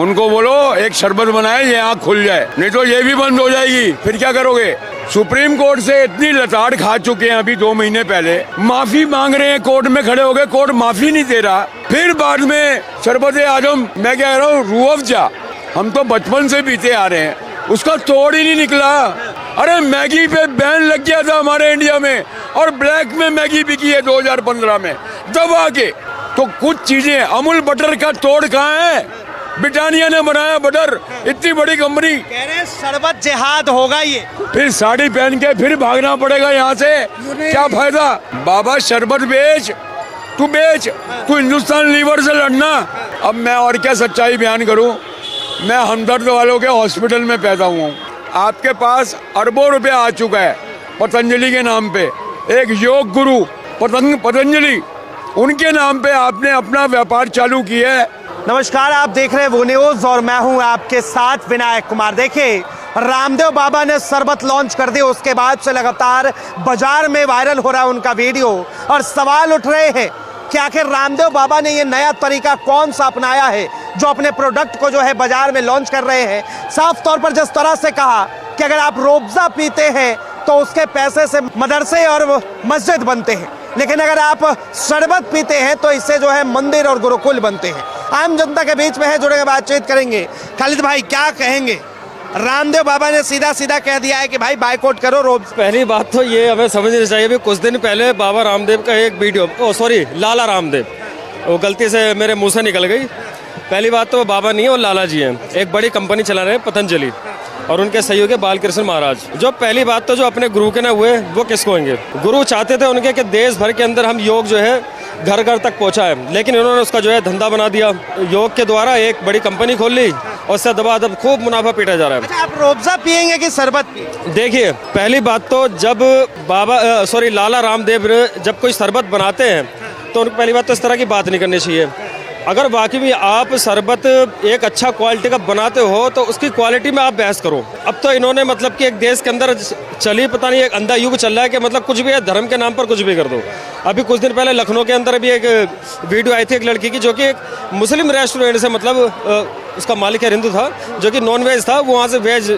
उनको बोलो एक शरबत बनाए, ये आँख खुल जाए, नहीं तो ये भी बंद हो जाएगी। फिर क्या करोगे? सुप्रीम कोर्ट से इतनी लताड़ खा चुके हैं अभी 2 महीने पहले, माफी मांग रहे हैं, कोर्ट में खड़े हो गए, कोर्ट माफी नहीं दे रहा। फिर बाद में शरबत आजम, मैं कह रहा हूँ रूह अफ़ज़ा, हम तो बचपन से पीते आ रहे हैं, उसका तोड़ ही नहीं निकला। अरे मैगी पे बैन लग गया था हमारे इंडिया में, और ब्लैक में मैगी बिकी है 2015 में दबा के। तो कुछ चीजें, अमूल बटर का तोड़ कहाँ है? ब्रिटानिया ने बनाया बटर, इतनी बड़ी कंपनी। कह रहे हैं शरबत जिहाद होगा ये। फिर साड़ी पहन के फिर भागना पड़ेगा यहाँ से, क्या फायदा? बाबा शरबत बेच, तू बेच, तू हिंदुस्तान लीवर से लड़ना। अब मैं और क्या सच्चाई बयान करूँ? मैं हमदर्द वालों के हॉस्पिटल में पैदा हुआ हूँ। आपके पास अरबों रुपया आ चुका है पतंजलि के नाम पे, एक योग गुरु पतंजलि, उनके नाम पे आपने अपना व्यापार चालू किया है। नमस्कार, आप देख रहे हैं वो न्यूज़ और मैं हूं आपके साथ विनायक कुमार। देखिए, रामदेव बाबा ने शरबत लॉन्च कर दी, उसके बाद से लगातार बाजार में वायरल हो रहा है उनका वीडियो, और सवाल उठ रहे हैं कि आखिर रामदेव बाबा ने ये नया तरीका कौन सा अपनाया है जो अपने प्रोडक्ट को जो है बाजार में लॉन्च कर रहे हैं। साफ तौर पर जिस तरह से कहा कि अगर आप रूअफ़ज़ा पीते हैं तो उसके पैसे से मदरसे और मस्जिद बनते हैं, लेकिन अगर आप शरबत पीते हैं तो इससे जो है मंदिर और गुरुकुल बनते हैं। आम जनता के बीच में है, जुड़ेंगे, बातचीत करेंगे। खालिद भाई, क्या कहेंगे? रामदेव बाबा ने सीधा सीधा कह दिया है कि भाई बाइकआउट करो रूअफ़ज़ा। पहली बात तो ये हमें समझनी चाहिए, भी कुछ दिन पहले बाबा रामदेव का एक वीडियो, लाला रामदेव, वो गलती से मेरे मुंह से निकल गई। पहली बात तो वो बाबा नहीं है, वो लाला जी हैं, एक बड़ी कंपनी चला रहे हैं पतंजलि, और उनके सहयोगी बालकृष्ण महाराज। जो पहली बात तो जो अपने गुरु के ना हुए, वो किसको होंगे? गुरु चाहते थे उनके कि देश भर के अंदर हम योग जो है घर घर तक पहुंचाए, लेकिन इन्होंने उसका जो है धंधा बना दिया। योग के द्वारा एक बड़ी कंपनी खोल ली और उससे दबादब खूब मुनाफा पीटा जा रहा है। अच्छा, आप रूअफ़ज़ा पियेंगे कि शरबत पियेंगे? देखिए, पहली बात तो जब लाला रामदेव जब कोई शरबत बनाते हैं तो उनको पहली बात तो इस तरह की बात नहीं करनी चाहिए। अगर वाकई में आप शरबत एक अच्छा क्वालिटी का बनाते हो तो उसकी क्वालिटी में आप बहस करो। अब तो इन्होंने मतलब कि एक देश के अंदर चली, पता नहीं एक अंधा युग चल रहा है कि मतलब कुछ भी है, धर्म के नाम पर कुछ भी कर दो। अभी कुछ दिन पहले लखनऊ के अंदर भी एक वीडियो आई थी एक लड़की की, जो कि एक मुस्लिम रेस्टोरेंट से, मतलब उसका मालिक है हिंदू था, जो कि नॉन वेज था, वो वहाँ से वेज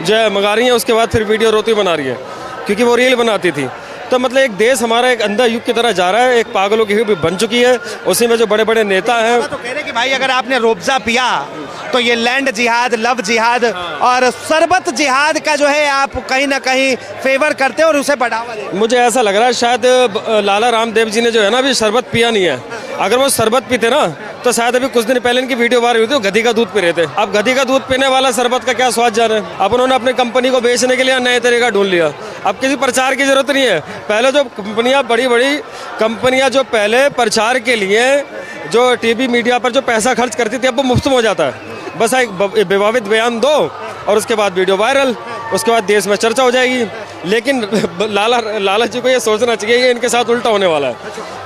जो है मंगा रही है, उसके बाद फिर वीडियो रोती बना रही है क्योंकि वो रील बनाती थी। तो मतलब एक देश हमारा एक अंधा युग की तरह जा रहा है, एक पागलों की भी बन चुकी है। उसी में जो बड़े बड़े नेता हैं तो कह रहे हैं कि भाई अगर आपने रूअफ़ज़ा पिया तो ये लैंड जिहाद, लव जिहाद और शरबत जिहाद का जो है आप कहीं ना कहीं फेवर करते हो और उसे बढ़ावा देते। मुझे ऐसा लग रहा है शायद लाला रामदेव जी ने जो है ना अभी शरबत पिया नहीं है। अगर वो शरबत पीते ना तो शायद अभी कुछ दिन पहले इनकी वीडियो वायरल हुई थी, गधी का दूध पी रहे थे। अब गधी का दूध पीने वाला शरबत का क्या स्वाद जाने। अब उन्होंने अपनी कंपनी को बेचने के लिए नए तरीका ढूंढ लिया। अब किसी प्रचार की जरूरत नहीं है। पहले जो कंपनियां, बड़ी बड़ी कंपनियां जो पहले प्रचार के लिए जो टीवी मीडिया पर जो पैसा खर्च करती थी, अब वो मुफ्त में हो जाता है। बस एक विवादित बयान दो और उसके बाद वीडियो वायरल, उसके बाद देश में चर्चा हो जाएगी। लेकिन लाला जी को ये सोचना चाहिए कि इनके साथ उल्टा होने वाला है,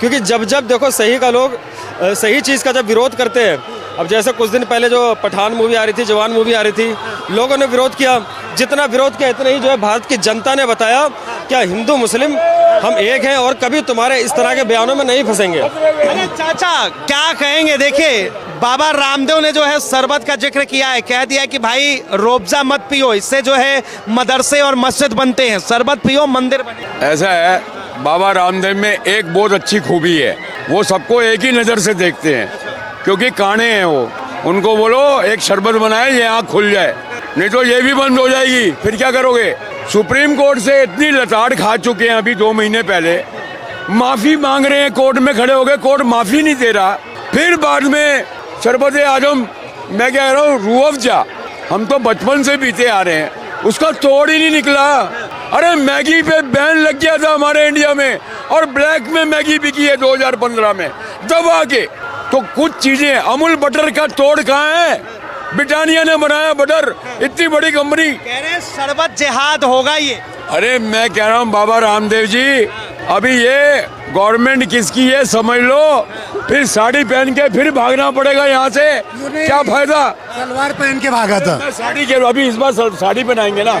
क्योंकि जब जब देखो सही का लोग सही चीज़ का जब विरोध करते हैं, अब जैसे कुछ दिन पहले जो पठान मूवी आ रही थी, जवान मूवी आ रही थी, लोगों ने विरोध किया। जितना विरोध किया इतना ही जो है भारत की जनता ने बताया क्या हिंदू मुस्लिम हम एक हैं और कभी तुम्हारे इस तरह के बयानों में नहीं फंसेंगे। अरे चाचा, क्या कहेंगे? देखिए, बाबा रामदेव ने जो है शरबत का जिक्र किया है, कह दिया कि भाई रूअफ़ज़ा मत पियो, इससे जो है मदरसे और मस्जिद बनते हैं, शरबत पियो मंदिर बने। ऐसा है, बाबा रामदेव में एक बहुत अच्छी खूबी है, वो सबको एक ही नज़र से देखते हैं, क्योंकि काने हैं वो। उनको बोलो एक शरबत बनाए, ये आँख खुल जाए, नहीं तो ये भी बंद हो जाएगी। फिर क्या करोगे? सुप्रीम कोर्ट से इतनी लताड़ खा चुके हैं अभी 2 महीने पहले, माफी मांग रहे हैं, कोर्ट में खड़े हो गए, कोर्ट माफी नहीं दे रहा। फिर बाद में शरबत आजम, मैं कह रहा हूँ रूह अफ़ज़ा, हम तो बचपन से पीते आ रहे हैं, उसका तोड़ ही नहीं निकला। अरे मैगी पे बैन लग गया था हमारे इंडिया में, और ब्लैक में मैगी बिकी है 2015 में दबा के। तो कुछ चीजें, अमूल बटर का तोड़ कहाँ है? ब्रिटानिया ने बनाया बटर, इतनी बड़ी कंपनी। कह रहे हैं शरबत जिहाद होगा ये। अरे मैं कह रहा हूँ बाबा रामदेव जी, अभी ये गवर्नमेंट किसकी है समझ लो, फिर साड़ी पहन के फिर भागना पड़ेगा यहाँ से, क्या फायदा? सलवार पहन के भागा था। साड़ी के अभी इस बार साड़ी पहनाएंगे ना,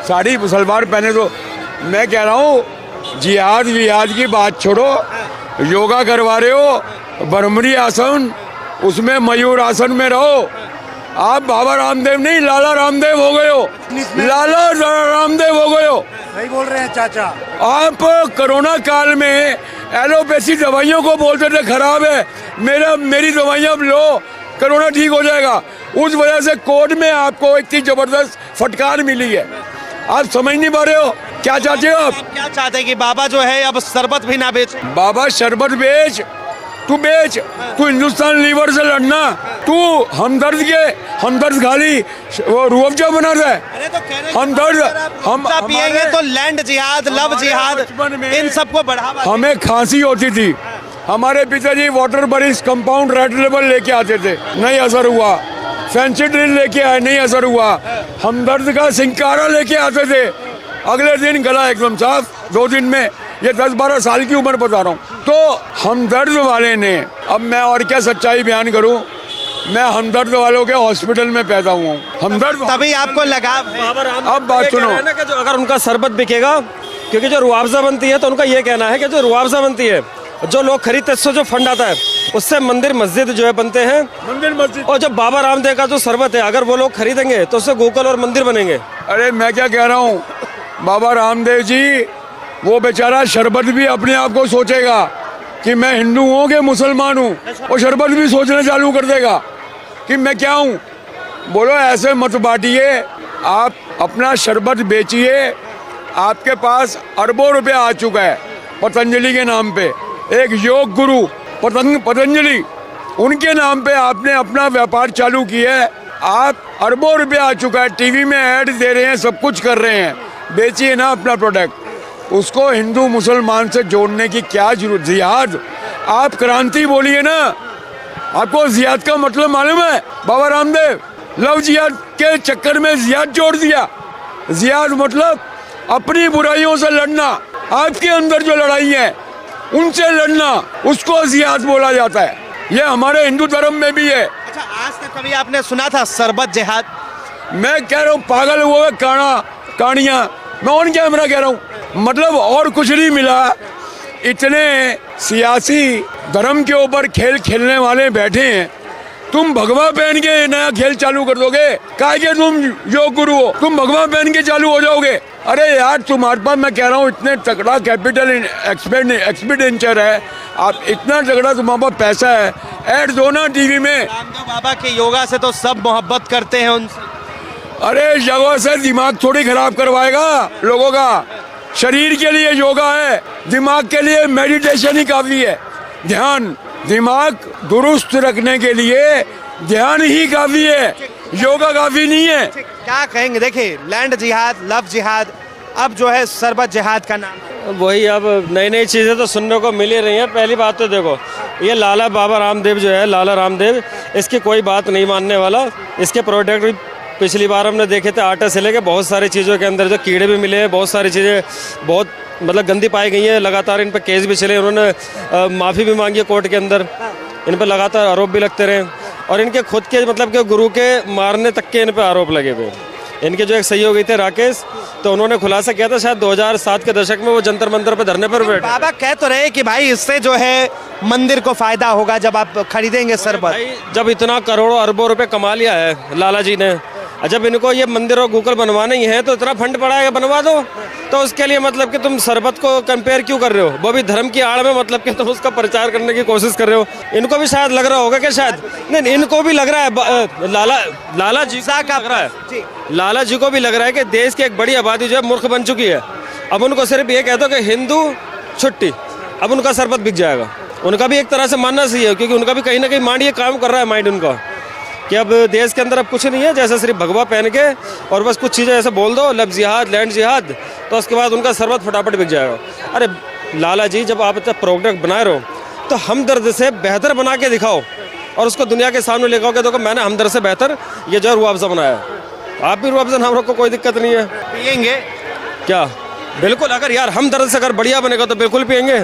साड़ी सलवार पहने। तो मैं कह रहा हूँ जिहाद विहाद की बात छोड़ो, योगा करवा रहे हो, ब्रह्मरी आसन, उसमें मयूर आसन में रहो, आप बाबा रामदेव नहीं, लाला रामदेव हो गए हो, लाला रामदेव हो गए हो। सही बोल रहे हैं चाचा। आप कोरोना काल में एलोपैथी दवाइयों को बोलते थे खराब है, मेरी दवाइयाँ लो, कोरोना ठीक हो जाएगा। उस वजह से कोर्ट में आपको इतनी जबरदस्त फटकार मिली है। आप समझ नहीं पा रहे हो क्या चाहते हो आप? क्या चाहते हैं कि बाबा जो है अब शरबत भी ना बेचे? बाबा शरबत बेच, तू बेच, तू हिंदुस्तान लीवर से लड़ना, तू हमदर्द खाली वो रूह अफ़ज़ा बना रहा है। अरे तो कह रहे हैं हमदर्द हम पिएंगे तो लैंड जिहाद, लव जिहाद, इन सबको बढ़ावा हमें खांसी होती थी, हमारे पिताजी वाटर बरिस कंपाउंड रेड लेबल लेके आते थे, नहीं असर हुआ। फेंसिड्रिल लेके आए, नहीं असर हुआ। हमदर्द का सिंकारा लेके आते थे, अगले दिन गला एकदम साफ, 2 दिन में। ये 10-12 साल की उम्र बता रहा हूँ। तो हमदर्द वाले ने, अब मैं और क्या सच्चाई बयान करूँ, मैं हमदर्द वालों के हॉस्पिटल में पैदा हुआ हूँ। हमदर्द तभी आपको लगाव है। अब बात सुनो कि जो अगर उनका शरबत बिकेगा, क्योंकि जो रुआवजा बनती है, तो उनका ये कहना है कि जो रुआवजा बनती है, जो लोग खरीदते हैं, उससे जो फंड आता है, उससे मंदिर मस्जिद जो है बनते हैं, मंदिर मस्जिद। और जब बाबा रामदेव का जो शरबत है, अगर वो लोग खरीदेंगे तो उससे गोकुल और मंदिर बनेंगे। अरे मैं क्या कह रहा हूँ, बाबा रामदेव जी वो बेचारा शरबत भी अपने आप को सोचेगा कि मैं हिंदू हूँ कि मुसलमान हूँ, वो शरबत भी सोचना चालू कर देगा कि मैं क्या हूँ। बोलो ऐसे मत बांटिए, आप अपना शरबत बेचिए। आपके पास अरबों रुपए आ चुका है पतंजलि के नाम पे, एक योग गुरु पतंजलि, उनके नाम पे आपने अपना व्यापार चालू किया है। आप अरबों रुपए आ चुका है, टीवी में ऐड दे रहे हैं, सब कुछ कर रहे हैं, बेचिए ना अपना प्रोडक्ट। उसको हिंदू मुसलमान से जोड़ने की क्या जरूरत? जिहाद, आप क्रांति बोलिए ना। आपको जिहाद का मतलब मालूम है? बाबा रामदेव लव जिहाद के चक्कर में जिहाद जोड़ दिया। जिहाद मतलब अपनी बुराइयों से लड़ना, आपके अंदर जो लड़ाई है उनसे लड़ना, उसको जिहाद बोला जाता है। ये हमारे हिंदू धर्म में भी है। अच्छा, आज तक कभी आपने सुना था शरबत जिहाद? मैं कह रहा हूँ पागल हुए कहानियाँ, मैं ऑन कैमरा कह रहा हूँ। मतलब और कुछ नहीं मिला। इतने सियासी धर्म के ऊपर खेल खेलने वाले बैठे हैं, तुम भगवा पहन के नया खेल चालू कर दोगे? काहे के तुम योग गुरु हो, तुम भगवा पहन के चालू हो जाओगे? अरे यार तुम्हारे पास, मैं कह रहा हूँ, इतने तगड़ा कैपिटल एक्सपेंडिचर है, आप इतना तगड़ा तुम्हारे पास पैसा है, ऐड दो ना टीवी में। रामदेव बाबा के योगा से तो सब मोहब्बत करते हैं उनसे। अरे योगा से दिमाग थोड़ी खराब करवाएगा लोगों का। शरीर के लिए योगा है, दिमाग के लिए मेडिटेशन ही काफी है। ध्यान, दिमाग दुरुस्त रखने के लिए ध्यान ही काफी है, योगा काफी नहीं है। क्या कहेंगे? देखिए, लैंड जिहाद, लव जिहाद, अब जो है शरबत जिहाद का नाम। वही, अब नई नई चीज़ें तो सुनने को मिल ही रही हैं। पहली बात तो देखो, ये लाला बाबा रामदेव जो है, लाला रामदेव, इसकी कोई बात नहीं मानने वाला। इसके प्रोडक्ट भी पिछली बार हमने देखे थे, आटा से लेके बहुत सारी चीज़ों के अंदर जो कीड़े भी मिले हैं, बहुत सारी चीज़ें बहुत मतलब गंदी पाई गई हैं। लगातार इन पर केस भी चले, उन्होंने माफ़ी भी मांगी है कोर्ट के अंदर, इन पर लगातार आरोप भी लगते रहे, और इनके खुद के मतलब के गुरु के मारने तक के इन पर आरोप लगे हुए। इनके जो एक सहयोगी थे राकेश, तो उन्होंने खुलासा किया था शायद 2007 के दशक में वो जंतर मंतर पर धरने पर बैठे। बाबा कह तो रहे कि भाई इससे जो है मंदिर को फायदा होगा जब आप खरीदेंगे शरबत। भाई जब इतना करोड़ों अरबों रुपए कमा लिया है लाला जी ने, जब इनको ये मंदिर और गूगल बनवाना ही है, तो इतना फंड पड़ा है, बनवा दो। तो उसके लिए मतलब कि तुम शरबत को कंपेयर क्यों कर रहे हो? वो भी धर्म की आड़ में, मतलब कि तुम उसका प्रचार करने की कोशिश कर रहे हो। इनको भी शायद लग रहा होगा कि शायद नहीं, इनको भी लग रहा है, लाला जी का लग रहा है, लाला जी को भी लग रहा है कि देश की एक बड़ी आबादी जो है मूर्ख बन चुकी है। अब उनको सिर्फ ये कहते हो कि हिंदू छुट्टी, अब उनका शरबत बिक जाएगा। उनका भी एक तरह से मानना सही है, क्योंकि उनका भी कहीं ना कहीं माइंड ये काम कर रहा है, माइंड उनका, कि अब देश के अंदर अब कुछ नहीं है, जैसे सिर्फ भगवा पहन के और बस कुछ चीज़ें ऐसे बोल दो, लव जिहाद, लैंड जिहाद, तो उसके बाद उनका शरबत फटाफट बिक जाएगा। अरे लाला जी, जब आप इतना प्रोडक्ट बना रहे हो, तो हमदर्द से बेहतर बना के दिखाओ और उसको दुनिया के सामने लेकर आओ कि देखो मैंने हमदर्द से बेहतर ये जो रुआवजा बनाया है। आप भी रुआवजा नाम रखो, कोई दिक्कत नहीं है। पिएंगे क्या? बिल्कुल, अगर यार हमदर्द से अगर बढ़िया बनेगा तो बिल्कुल पिएंगे।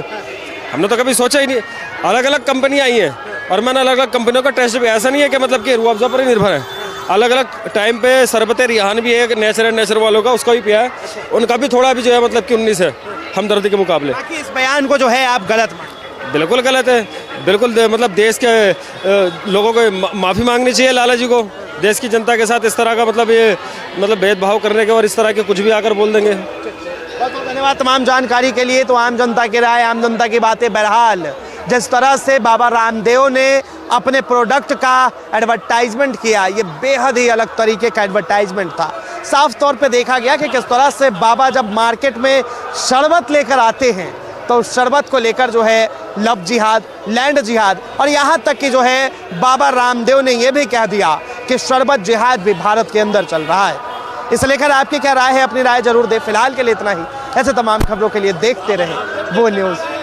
हमने तो कभी सोचा ही नहीं। अलग अलग कंपनी आई हैं और मैंने अलग अलग कंपनियों का टेस्ट भी, ऐसा नहीं है कि मतलब कि रूह अफ़ज़ा पर ही निर्भर है। अलग अलग टाइम पे शरबत रिहान भी है, नेचर वालों का, उसका भी पिया है, उनका भी थोड़ा भी जो है मतलब कि 19 है हमदर्द के मुकाबले। बाकी इस बयान को जो है आप गलत मानते? बिल्कुल गलत है, बिल्कुल मतलब देश के लोगों को माफ़ी मांगनी चाहिए लाला जी को, देश की जनता के साथ इस तरह का मतलब ये मतलब भेदभाव करने के और इस तरह के कुछ भी आकर बोल देंगे। बहुत बहुत धन्यवाद तमाम जानकारी के लिए। तो आम जनता की राय, आम जनता की बातें। बहरहाल जिस तरह से बाबा रामदेव ने अपने प्रोडक्ट का एडवर्टाइजमेंट किया, ये बेहद ही अलग तरीके का एडवर्टाइजमेंट था। साफ तौर पे देखा गया कि किस तरह से बाबा जब मार्केट में शरबत लेकर आते हैं तो उस शरबत को लेकर जो है लव जिहाद, लैंड जिहाद, और यहाँ तक कि जो है बाबा रामदेव ने यह भी कह दिया कि शरबत जिहाद भी भारत के अंदर चल रहा है। इसे लेकर आपकी क्या राय है? अपनी राय जरूर दें। फिलहाल के लिए इतना ही। ऐसे तमाम खबरों के लिए देखते रहें वो न्यूज़।